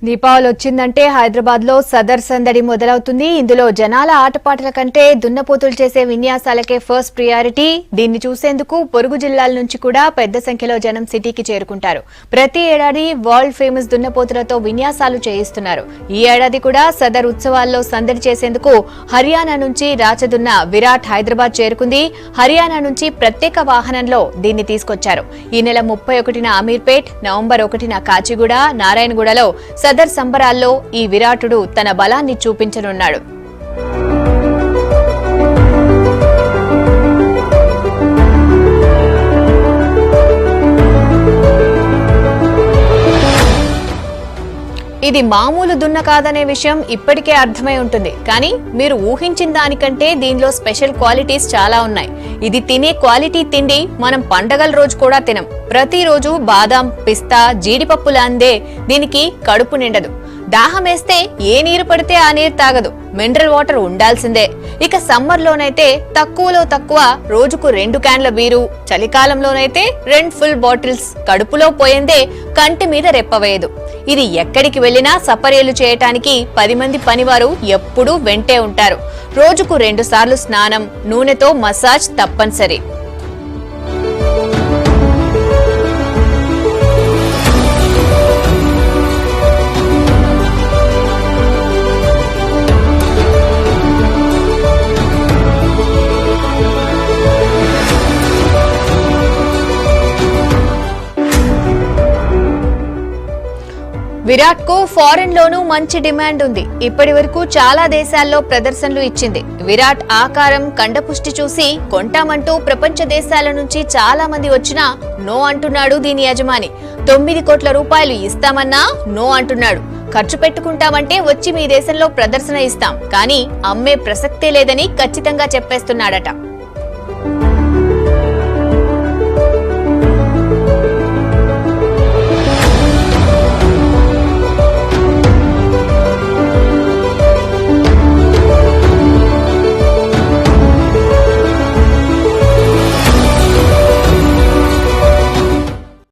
దీపావళి వచ్చిందంటే హైదరాబాద్ లో సదర్ సందడి మొదలవుతుంది. ఇందులో జనాల ఆటపాటల కంటే దున్నపోతులు చేసే విన్యాసాలకే ఫస్ట్ ప్రియారిటీ. దీన్ని చూసేందుకు పొరుగు జిల్లాల నుంచి కూడా పెద్ద సంఖ్యలో జనం సిటీకి చేరుకుంటారు. ప్రతి ఏడాది వరల్డ్ ఫేమస్ దున్నపోతులతో విన్యాసాలు చేయిస్తున్నారు. ఈ ఏడాది కూడా సదర్ ఉత్సవాల్లో సందడి చేసేందుకు హర్యానా నుంచి రాచదున్న విరాట్ హైదరాబాద్ చేరుకుంది. హర్యానా నుంచి ప్రత్యేక వాహనంలో దీన్ని తీసుకొచ్చారు. ఈ నెల 31న అమీర్పేట్, నవంబర్ 1న కాచిగూడ, నారాయణగూడలో సదర్ సంబరాల్లో ఈ విరాటుడు తన బలాన్ని చూపించనున్నాడు. ఇది మామూలు దున్న కాదనే విషయం ఇప్పటికే అర్థమై ఉంటుంది. కానీ మీరు ఊహించిన దానికంటే దీనిలో స్పెషల్ క్వాలిటీస్ చాలా ఉన్నాయి. ఇది తినే క్వాలిటీ తిండి మనం పండగల రోజు కూడా తినం. ప్రతిరోజు బాదాం, పిస్తా, జీడిపప్పులు అందే దీనికి కడుపు నిండదు. దాహమేస్తే ఏ నీరు పడితే ఆ నీరు తాగదు. మినరల్ వాటర్ ఉండాల్సిందే. ఇక సమ్మర్ లోనైతే తక్కువలో తక్కువ రోజుకు 2 క్యాన్ల బీరు, చలికాలంలోనైతే 2 ఫుల్ బాటిల్స్. కడుపులో పోయిందే కంటి మీద రెప్పవేయదు. ఇది ఎక్కడికి వెళ్లినా సపర్యలు చేయటానికి 10 మంది పనివారు ఎప్పుడూ వెంటే ఉంటారు. రోజుకు 2 సార్లు స్నానం, నూనెతో మసాజ్ తప్పనిసరి. విరాట్ కు ఫారెన్ లోనూ మంచి డిమాండ్ ఉంది. ఇప్పటి వరకు చాలా దేశాల్లో ప్రదర్శనలు ఇచ్చింది. విరాట్ ఆకారం, కండపుష్టి చూసి కొంటామంటూ ప్రపంచ దేశాల నుంచి చాలా మంది వచ్చినా నో అంటున్నాడు దీని యజమాని. 9 కోట్ల రూపాయలు ఇస్తామన్నా నో అంటున్నాడు. ఖర్చు పెట్టుకుంటామంటే వచ్చి మీ దేశంలో ప్రదర్శన ఇస్తాం, కానీ అమ్మే ప్రసక్తే లేదని ఖచ్చితంగా చెప్పేస్తున్నాడట.